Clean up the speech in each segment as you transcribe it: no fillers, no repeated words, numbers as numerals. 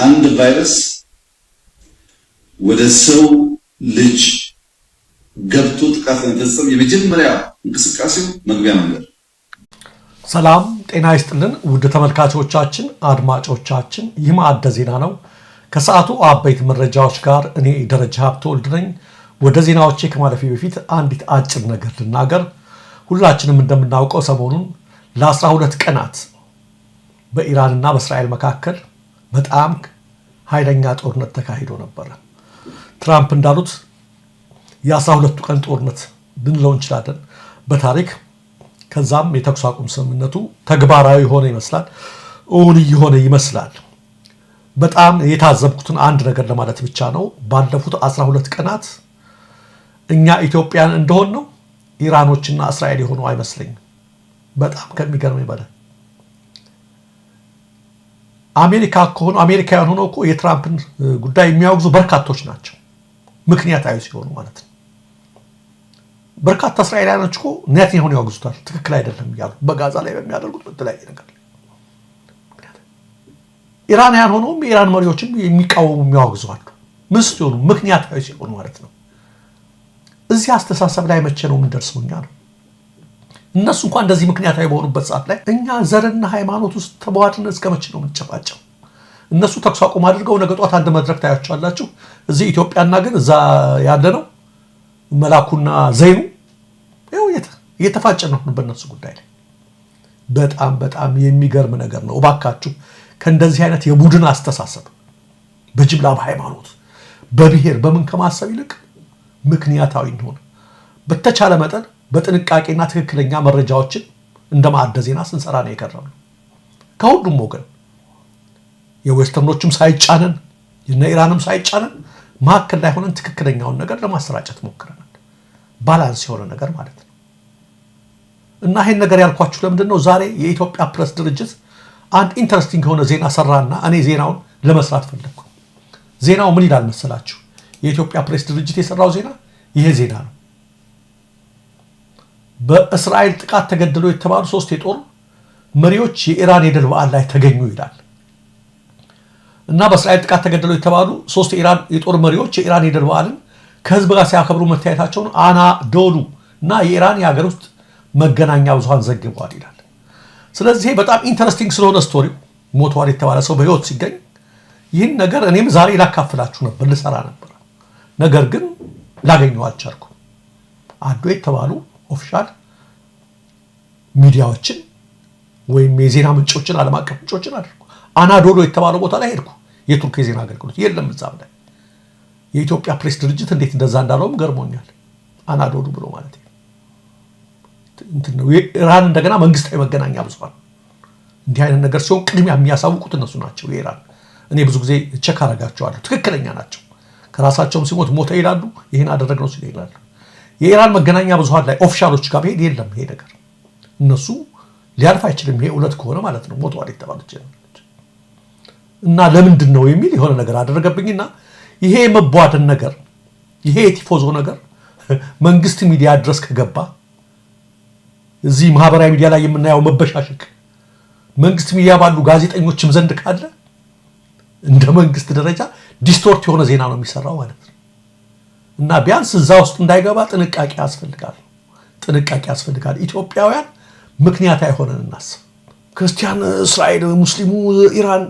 አንድ ቫይረስ ወደ ሰው ልጅ ገብቶ ጥቃት ለመፈጸም የመጀመሪያ እንቅስቃሴው መግቢያ መንገድ። ሰላም ጤና ይስጥልን ውድ ተመልካቾቻችን አድማጮቻችን፣ ይህ ማዕደ ዜና ነው። ከሰዓቱ አበይት መረጃዎች ጋር እኔ ደረጃ ሀብተወልድ ነኝ። ወደ ዜናዎቼ ከማለፌ በፊት አንዲት አጭር ነገር ልናገር። ሁላችንም እንደምናውቀው ሰሞኑን ለ12 ቀናት በኢራንና በእስራኤል መካከል በጣም ኃይለኛ ጦርነት ተካሂዶ ነበር። ትራምፕ እንዳሉት የ12ቱ ቀን ጦርነት ብንለው እንችላለን በታሪክ። ከዛም የተኩስ አቁም ስምምነቱ ተግባራዊ ሆነ ይመስላል፣ እውን የሆነ ይመስላል። በጣም የታዘብኩትን አንድ ነገር ለማለት ብቻ ነው። ባለፉት 12 ቀናት እኛ ኢትዮጵያን እንደሆን ነው ኢራኖችና እስራኤል የሆኑ አይመስለኝም። በጣም ከሚገርመኝ በላይ አሜሪካውያን ሆነው እኮ የትራምፕን ጉዳይ የሚያወግዙ በርካቶች ናቸው፣ ምክንያታዊ ሲሆኑ ማለት ነው። በርካታ እስራኤላውያኖች እኮ ኔታንያሁን ያወግዙታል፣ ትክክል አይደለም እያሉ በጋዛ ላይ በሚያደርጉት በተለያየ ነገር። ኢራናውያን ሆነውም የኢራን መሪዎችም የሚቃወሙ የሚያወግዙ አሉ። ምን ሲሆኑ? ምክንያታዊ ሲሆኑ ማለት ነው። እዚህ አስተሳሰብ ላይ መቼ ነው የምንደርሰው? እኛ ነው እነሱ እንኳን እንደዚህ ምክንያታዊ በሆኑበት ሰዓት ላይ እኛ ዘርና ሃይማኖት ውስጥ ተዋህደን እስከ መቼ ነው የምንጨፋጨው? እነሱ ተኩስ አቁም አድርገው ነገ ጧት አንድ መድረክ ታያቸዋላችሁ። እዚህ ኢትዮጵያና ግን እዛ ያለ ነው መላኩና ዘይኑ እየተፋጨ ነው በእነሱ ጉዳይ ላይ። በጣም የሚገርም ነገር ነው። እባካችሁ ከእንደዚህ አይነት የቡድን አስተሳሰብ በጅምላ በሃይማኖት በብሔር በምን ከማሰብ ይልቅ ምክንያታዊ እንደሆነ በተቻለ መጠን በጥንቃቄና ትክክለኛ መረጃዎችን እንደ ማዕደ ዜና ስንሰራ ነው የከረምነው። ከሁሉም ወገን የዌስተርኖችም ሳይጫነን የነ ኢራንም ሳይጫነን መካከል ላይ ሆነን ትክክለኛውን ነገር ለማሰራጨት ሞክረናል። ባላንስ የሆነ ነገር ማለት ነው። እና ይሄን ነገር ያልኳችሁ ለምንድን ነው? ዛሬ የኢትዮጵያ ፕሬስ ድርጅት አንድ ኢንተረስቲንግ የሆነ ዜና ሰራና እኔ ዜናውን ለመስራት ፈለግኩ። ዜናው ምን ይላል መሰላችሁ? የኢትዮጵያ ፕሬስ ድርጅት የሰራው ዜና ይሄ ዜና ነው። በእስራኤል ጥቃት ተገደሉ የተባሉ 3 የጦር መሪዎች የኢራን የድል በዓል ላይ ተገኙ ይላል። እና በእስራኤል ጥቃት ተገደሉ የተባሉ 3 የጦር መሪዎች የኢራን የድል በዓልን ከህዝብ ጋር ሲያከብሩ መታየታቸውን አናዶሉ እና የኢራን የሀገር ውስጥ መገናኛ ብዙሃን ዘግበዋል ይላል። ስለዚህ በጣም ኢንተረስቲንግ ስለሆነ ስቶሪው ሞቷል የተባለ ሰው በህይወት ሲገኝ ይህን ነገር እኔም ዛሬ ላካፍላችሁ ነበር፣ ልሰራ ነበር። ነገር ግን ላገኘው አልቻልኩም። አዶ የተባሉ ኦፊሻል ሚዲያዎችን ወይም የዜና ምንጮችን ዓለም አቀፍ ምንጮችን አድርጉ አናዶሎ የተባለው ቦታ ላይ ሄድኩ። የቱርክ የዜና አገልግሎት የለም እዛም ላይ። የኢትዮጵያ ፕሬስ ድርጅት እንዴት እንደዛ እንዳለውም ገርሞኛል። አናዶሉ ብሎ ማለት ነው። ኢራን እንደገና መንግስታዊ መገናኛ ብዙሃን እንዲህ አይነት ነገር ሲሆን ቅድሚያ የሚያሳውቁት እነሱ ናቸው። የኢራን እኔ ብዙ ጊዜ ቸክ አደርጋቸዋለሁ፣ ትክክለኛ ናቸው። ከራሳቸውም ሲሞት ሞተ ይላሉ፣ ይህን አደረግነው ሲል ይላሉ። የኢራን መገናኛ ብዙሃን ላይ ኦፊሻሎች ጋር ሄድ የለም ይሄ ነገር። እነሱ ሊያልፍ አይችልም ይሄ እውነት ከሆነ ማለት ነው ሞተዋል የተባሉት እና ለምንድን ነው የሚል የሆነ ነገር አደረገብኝና ይሄ የመቧደን ነገር ይሄ የቲፎዞ ነገር መንግስት ሚዲያ ድረስ ከገባ እዚህ ማህበራዊ ሚዲያ ላይ የምናየው መበሻሸቅ መንግስት ሚዲያ ባሉ ጋዜጠኞችም ዘንድ ካለ እንደ መንግስት ደረጃ ዲስቶርት የሆነ ዜና ነው የሚሰራው ማለት ነው። እና ቢያንስ እዛ ውስጥ እንዳይገባ ጥንቃቄ ያስፈልጋል። ኢትዮጵያውያን ምክንያታዊ ሆነን እናስብ። ክርስቲያን እስራኤል፣ ሙስሊሙ ኢራን፣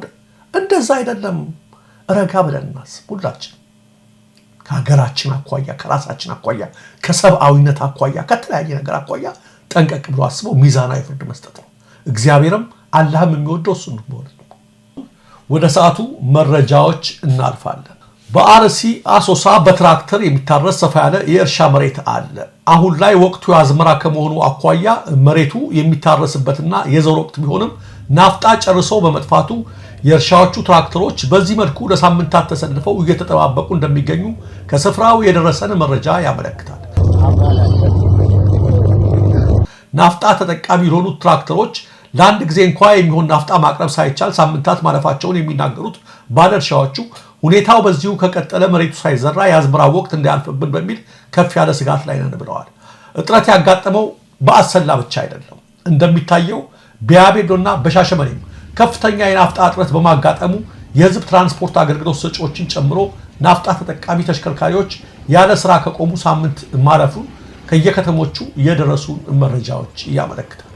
እንደዛ አይደለም። ረጋ ብለን እናስብ። ሁላችን ከሀገራችን አኳያ፣ ከራሳችን አኳያ፣ ከሰብአዊነት አኳያ፣ ከተለያየ ነገር አኳያ ጠንቀቅ ብሎ አስበው ሚዛናዊ ፍርድ መስጠት ነው። እግዚአብሔርም አላህም የሚወደው እሱ ነው። ወደ ሰዓቱ መረጃዎች እናልፋለን። በአርሲ አሶሳ በትራክተር የሚታረስ ሰፋ ያለ የእርሻ መሬት አለ። አሁን ላይ ወቅቱ የአዝመራ ከመሆኑ አኳያ መሬቱ የሚታረስበትና የዘር ወቅት ቢሆንም ናፍጣ ጨርሰው በመጥፋቱ የእርሻዎቹ ትራክተሮች በዚህ መልኩ ለሳምንታት ተሰልፈው እየተጠባበቁ እንደሚገኙ ከስፍራው የደረሰን መረጃ ያመለክታል። ናፍጣ ተጠቃሚ የሆኑት ትራክተሮች ለአንድ ጊዜ እንኳ የሚሆን ናፍጣ ማቅረብ ሳይቻል ሳምንታት ማለፋቸውን የሚናገሩት ባለእርሻዎቹ ሁኔታው በዚሁ ከቀጠለ መሬቱ ሳይዘራ የአዝመራ ወቅት እንዳያልፍብን በሚል ከፍ ያለ ስጋት ላይ ነን ብለዋል። እጥረት ያጋጠመው በአሰላ ብቻ አይደለም። እንደሚታየው በያቤሎና በሻሸመኔም ከፍተኛ የናፍጣ እጥረት በማጋጠሙ የህዝብ ትራንስፖርት አገልግሎት ሰጪዎችን ጨምሮ ናፍጣ ተጠቃሚ ተሽከርካሪዎች ያለ ስራ ከቆሙ ሳምንት ማለፉን ከየከተሞቹ የደረሱ መረጃዎች ያመለክታሉ።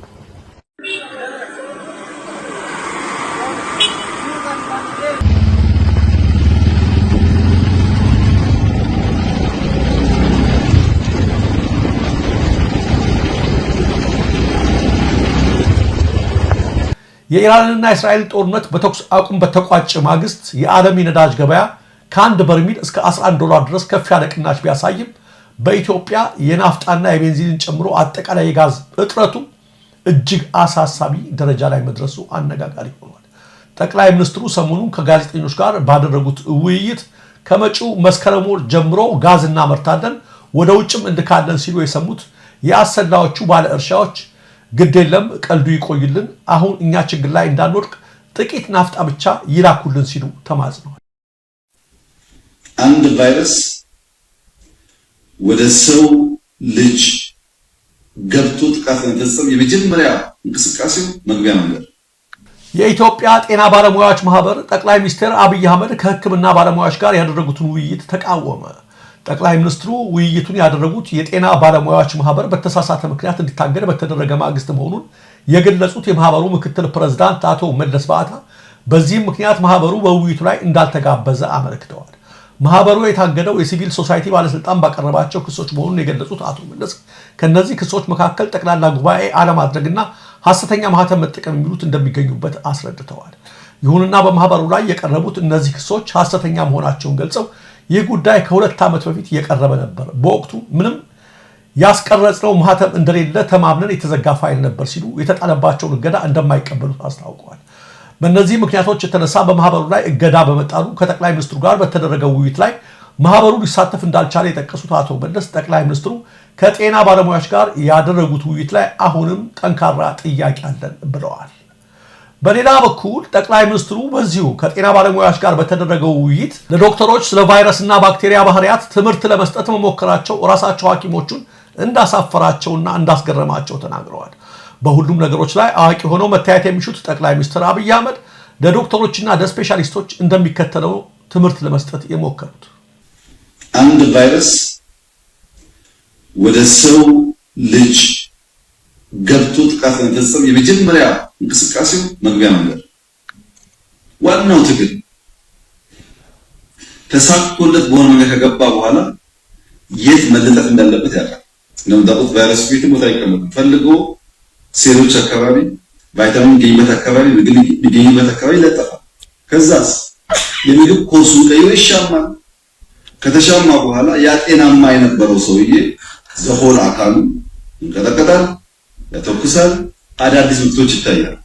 የኢራንና የእስራኤል ጦርነት በተኩስ አቁም በተቋጨ ማግስት የዓለም የነዳጅ ገበያ ከአንድ በርሚል እስከ $11 ድረስ ከፍ ያለ ቅናሽ ቢያሳይም በኢትዮጵያ የናፍጣና የቤንዚንን ጨምሮ አጠቃላይ የጋዝ እጥረቱ እጅግ አሳሳቢ ደረጃ ላይ መድረሱ አነጋጋሪ ሆኗል። ጠቅላይ ሚኒስትሩ ሰሞኑን ከጋዜጠኞች ጋር ባደረጉት ውይይት ከመጪው መስከረም ወር ጀምሮ ጋዝ እናመርታለን፣ ወደ ውጭም እንልካለን ሲሉ የሰሙት የአሰላዎቹ ባለ እርሻዎች ግድ የለም ቀልዱ ይቆይልን፣ አሁን እኛ ችግር ላይ እንዳንወድቅ ጥቂት ናፍጣ ብቻ ይላኩልን ሲሉ ተማጽነዋል። አንድ ቫይረስ ወደ ሰው ልጅ ገብቶ ጥቃት ለመፈጸም የመጀመሪያ እንቅስቃሴው መግቢያ መንገድ። የኢትዮጵያ ጤና ባለሙያዎች ማህበር ጠቅላይ ሚኒስትር አብይ አህመድ ከሕክምና ባለሙያዎች ጋር ያደረጉትን ውይይት ተቃወመ። ጠቅላይ ሚኒስትሩ ውይይቱን ያደረጉት የጤና ባለሙያዎች ማህበር በተሳሳተ ምክንያት እንዲታገድ በተደረገ ማግስት መሆኑን የገለጹት የማህበሩ ምክትል ፕሬዝዳንት አቶ መለስ በአታ በዚህም ምክንያት ማህበሩ በውይይቱ ላይ እንዳልተጋበዘ አመልክተዋል። ማህበሩ የታገደው የሲቪል ሶሳይቲ ባለስልጣን ባቀረባቸው ክሶች መሆኑን የገለጹት አቶ መለስ ከነዚህ ክሶች መካከል ጠቅላላ ጉባኤ አለማድረግና ሐሰተኛ ማህተም መጠቀም የሚሉት እንደሚገኙበት አስረድተዋል። ይሁንና በማህበሩ ላይ የቀረቡት እነዚህ ክሶች ሐሰተኛ መሆናቸውን ገልጸው ይህ ጉዳይ ከ2 ዓመት በፊት የቀረበ ነበር፣ በወቅቱ ምንም ያስቀረጽነው ማህተም እንደሌለ ተማምነን የተዘጋ ፋይል ነበር ሲሉ የተጣለባቸውን እገዳ እንደማይቀበሉት አስታውቀዋል። በእነዚህ ምክንያቶች የተነሳ በማህበሩ ላይ እገዳ በመጣሉ ከጠቅላይ ሚኒስትሩ ጋር በተደረገው ውይይት ላይ ማህበሩ ሊሳተፍ እንዳልቻለ የጠቀሱት አቶ መለስ ጠቅላይ ሚኒስትሩ ከጤና ባለሙያዎች ጋር ያደረጉት ውይይት ላይ አሁንም ጠንካራ ጥያቄ አለን ብለዋል። በሌላ በኩል ጠቅላይ ሚኒስትሩ በዚሁ ከጤና ባለሙያዎች ጋር በተደረገው ውይይት ለዶክተሮች ስለ ቫይረስና ባክቴሪያ ባህሪያት ትምህርት ለመስጠት መሞከራቸው ራሳቸው ሐኪሞቹን እንዳሳፈራቸውና እንዳስገረማቸው ተናግረዋል። በሁሉም ነገሮች ላይ አዋቂ ሆነው መታየት የሚሹት ጠቅላይ ሚኒስትር አብይ አህመድ ለዶክተሮችና ለስፔሻሊስቶች እንደሚከተለው ትምህርት ለመስጠት የሞከሩት አንድ ቫይረስ ወደ ሰው ልጅ ገብቶ ጥቃት ለመፈጸም የመጀመሪያ እንቅስቃሴው መግቢያ መንገድ። ዋናው ትግል ተሳክቶለት በሆነ መንገድ ከገባ በኋላ የት መለጠፍ እንዳለበት ያውቃል። እንደምታውቁት ቫይረስ ቤትም ቦታ አይቀመጥም። ፈልጎ ሴሎች አካባቢ፣ ቫይታሚን የሚገኝበት አካባቢ፣ ምግብ የሚገኝበት አካባቢ ይለጠፋል። ከዛስ የምግብ ኮርሱን ቀይሮ ይሻማል። ከተሻማ በኋላ ያ ጤናማ የነበረው ሰውዬ ዘሆል አካሉ ይንቀጠቀጣል፣ ያተኩሳል፣ አዳዲስ ምልክቶች ይታያል።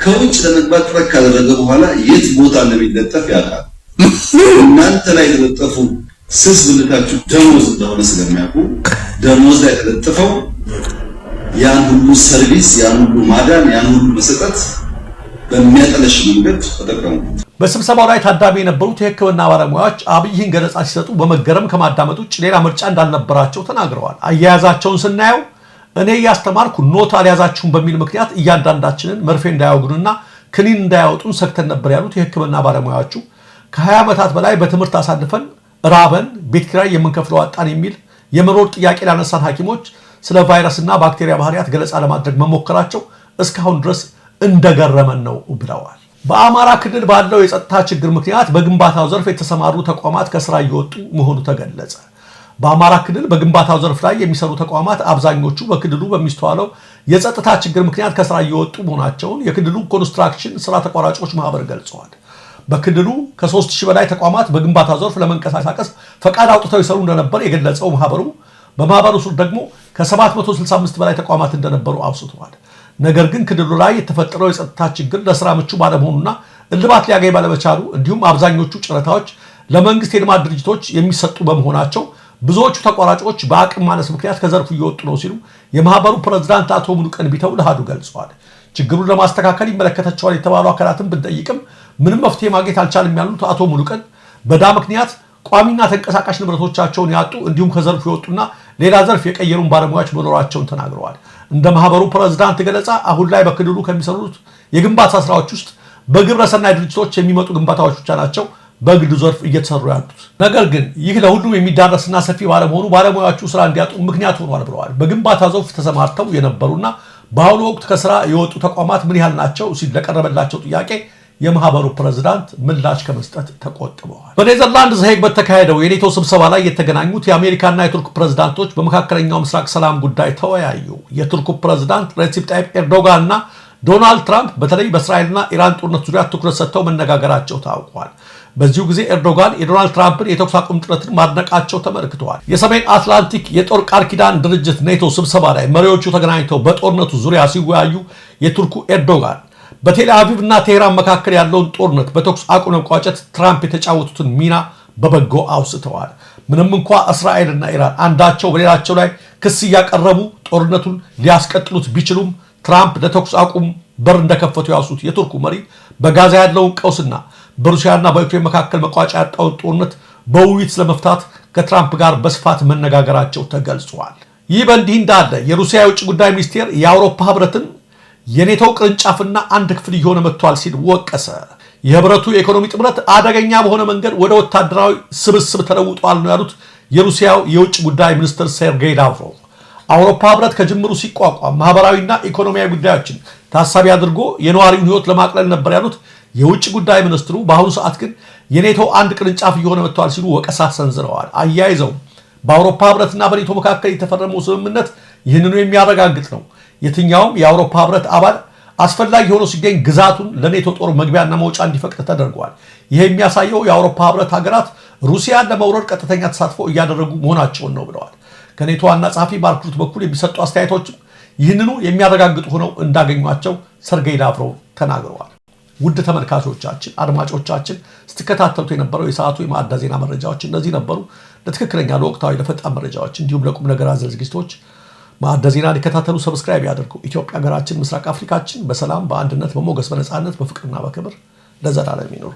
ከውጭ ለመግባት ጥረት ካደረገ በኋላ የት ቦታ እንደሚለጠፍ ያውቃል። እናንተ ላይ የተለጠፉ ስስ ብልታችሁ ደሞዝ እንደሆነ ስለሚያውቁ ደሞዝ ላይ የተለጠፈው ያን ሁሉ ሰርቪስ፣ ያን ሁሉ ማዳን፣ ያን ሁሉ መሰጠት በሚያጠለሽ መንገድ ተጠቀሙ። በስብሰባው ላይ ታዳሚ የነበሩት የሕክምና ባለሙያዎች አብይን ገለጻ ሲሰጡ በመገረም ከማዳመጥ ውጭ ሌላ ምርጫ እንዳልነበራቸው ተናግረዋል። አያያዛቸውን ስናየው እኔ እያስተማርኩ ኖት አልያዛችሁም በሚል ምክንያት እያንዳንዳችንን መርፌ እንዳያወጉንና ክኒን እንዳያወጡን ሰግተን ነበር ያሉት የሕክምና ባለሙያዎቹ ከ20 ዓመታት በላይ በትምህርት አሳልፈን ራበን፣ ቤት ኪራይ የምንከፍለው አጣን የሚል የመኖር ጥያቄ ላነሳን ሐኪሞች ስለ ቫይረስና ባክቴሪያ ባህሪያት ገለጻ ለማድረግ መሞከራቸው እስካሁን ድረስ እንደገረመን ነው ብለዋል። በአማራ ክልል ባለው የጸጥታ ችግር ምክንያት በግንባታው ዘርፍ የተሰማሩ ተቋማት ከስራ እየወጡ መሆኑ ተገለጸ። በአማራ ክልል በግንባታው ዘርፍ ላይ የሚሰሩ ተቋማት አብዛኞቹ በክልሉ በሚስተዋለው የጸጥታ ችግር ምክንያት ከስራ እየወጡ መሆናቸውን የክልሉ ኮንስትራክሽን ስራ ተቋራጮች ማህበር ገልጸዋል። በክልሉ ከ3000 በላይ ተቋማት በግንባታ ዘርፍ ለመንቀሳቀስ ፈቃድ አውጥተው ይሰሩ እንደነበር የገለጸው ማህበሩ በማህበሩ ስር ደግሞ ከ765 በላይ ተቋማት እንደነበሩ አውስተዋል። ነገር ግን ክልሉ ላይ የተፈጠረው የጸጥታ ችግር ለስራ ምቹ ባለመሆኑና እልባት ሊያገኝ ባለመቻሉ እንዲሁም አብዛኞቹ ጨረታዎች ለመንግስት የልማት ድርጅቶች የሚሰጡ በመሆናቸው ብዙዎቹ ተቋራጮች በአቅም ማነስ ምክንያት ከዘርፉ እየወጡ ነው ሲሉ የማህበሩ ፕሬዝዳንት አቶ ሙሉቀን ቢተው ለሃዱ ገልጸዋል። ችግሩን ለማስተካከል ይመለከታቸዋል የተባሉ አካላትን ብንጠይቅም ምንም መፍትሄ ማግኘት አልቻለም ያሉት አቶ ሙሉቀን በዳ ምክንያት ቋሚና ተንቀሳቃሽ ንብረቶቻቸውን ያጡ እንዲሁም ከዘርፉ የወጡና ሌላ ዘርፍ የቀየሩን ባለሙያዎች መኖራቸውን ተናግረዋል። እንደ ማህበሩ ፕሬዝዳንት ገለጻ አሁን ላይ በክልሉ ከሚሰሩት የግንባታ ስራዎች ውስጥ በግብረ ሰናይ ድርጅቶች የሚመጡ ግንባታዎች ብቻ ናቸው በግሉ ዘርፍ እየተሰሩ ያሉት። ነገር ግን ይህ ለሁሉም የሚዳረስና ሰፊ ባለመሆኑ ባለሙያዎቹ ስራ እንዲያጡ ምክንያት ሆኗል ብለዋል። በግንባታ ዘርፍ ተሰማርተው የነበሩና በአሁኑ ወቅት ከስራ የወጡ ተቋማት ምን ያህል ናቸው ሲል ለቀረበላቸው ጥያቄ የማህበሩ ፕሬዝዳንት ምላሽ ከመስጠት ተቆጥበዋል። በኔዘርላንድስ ሄግ በተካሄደው የኔቶ ስብሰባ ላይ የተገናኙት የአሜሪካና የቱርክ ፕሬዝዳንቶች በመካከለኛው ምስራቅ ሰላም ጉዳይ ተወያዩ። የቱርኩ ፕሬዝዳንት ሬሲፕ ታይፕ ኤርዶጋን እና ዶናልድ ትራምፕ በተለይ በእስራኤልና ኢራን ጦርነት ዙሪያ ትኩረት ሰጥተው መነጋገራቸው ታውቋል። በዚሁ ጊዜ ኤርዶጋን የዶናልድ ትራምፕን የተኩስ አቁም ጥረትን ማድነቃቸው ተመልክተዋል። የሰሜን አትላንቲክ የጦር ቃል ኪዳን ድርጅት ኔቶ ስብሰባ ላይ መሪዎቹ ተገናኝተው በጦርነቱ ዙሪያ ሲወያዩ የቱርኩ ኤርዶጋን በቴል አቪቭ እና ቴህራን መካከል ያለውን ጦርነት በተኩስ አቁም ለመቋጨት ትራምፕ የተጫወቱትን ሚና በበጎ አውስተዋል። ምንም እንኳ እስራኤልና ኢራን አንዳቸው በሌላቸው ላይ ክስ እያቀረቡ ጦርነቱን ሊያስቀጥሉት ቢችሉም ትራምፕ ለተኩስ አቁም በር እንደከፈቱ ያሱት የቱርኩ መሪ በጋዛ ያለውን ቀውስና በሩሲያና በዩክሬን መካከል መቋጫ ያጣውን ጦርነት በውይይት ለመፍታት ከትራምፕ ጋር በስፋት መነጋገራቸው ተገልጿል። ይህ በእንዲህ እንዳለ የሩሲያ የውጭ ጉዳይ ሚኒስቴር የአውሮፓ ህብረትን የኔቶ ቅርንጫፍና አንድ ክፍል እየሆነ መጥቷል ሲል ወቀሰ። የህብረቱ የኢኮኖሚ ጥምረት አደገኛ በሆነ መንገድ ወደ ወታደራዊ ስብስብ ተለውጧል ነው ያሉት የሩሲያው የውጭ ጉዳይ ሚኒስትር ሴርጌይ ላቭሮቭ። አውሮፓ ህብረት ከጅምሩ ሲቋቋም ማህበራዊና ኢኮኖሚያዊ ጉዳዮችን ታሳቢ አድርጎ የነዋሪውን ህይወት ለማቅለል ነበር ያሉት የውጭ ጉዳይ ሚኒስትሩ በአሁኑ ሰዓት ግን የኔቶ አንድ ቅርንጫፍ እየሆነ መጥቷል ሲሉ ወቀሳ ሰንዝረዋል። አያይዘው በአውሮፓ ህብረትና በኔቶ መካከል የተፈረመው ስምምነት ይህንኑ የሚያረጋግጥ ነው። የትኛውም የአውሮፓ ህብረት አባል አስፈላጊ ሆኖ ሲገኝ ግዛቱን ለኔቶ ጦር መግቢያና መውጫ እንዲፈቅድ ተደርጓል። ይህ የሚያሳየው የአውሮፓ ህብረት ሀገራት ሩሲያን ለመውረድ ቀጥተኛ ተሳትፎ እያደረጉ መሆናቸውን ነው ብለዋል። ከኔቶ ዋና ጸሐፊ ማርክ ሩት በኩል የሚሰጡ አስተያየቶችም ይህንኑ የሚያረጋግጡ ሆነው እንዳገኟቸው ሰርጌይ ላቭሮቭ ተናግረዋል። ውድ ተመልካቾቻችን፣ አድማጮቻችን ስትከታተሉት የነበረው የሰዓቱ የማዕዳ ዜና መረጃዎች እነዚህ ነበሩ። ለትክክለኛ ለወቅታዊ ለፈጣን መረጃዎች እንዲሁም ለቁም ነገር አዘል ዝግጅቶች ማዕዳ ዜና ሊከታተሉ ሰብስክራይብ ያድርጉ። ኢትዮጵያ ሀገራችን፣ ምስራቅ አፍሪካችን በሰላም በአንድነት በሞገስ በነፃነት በፍቅርና በክብር ለዘላለም ይኖሩ።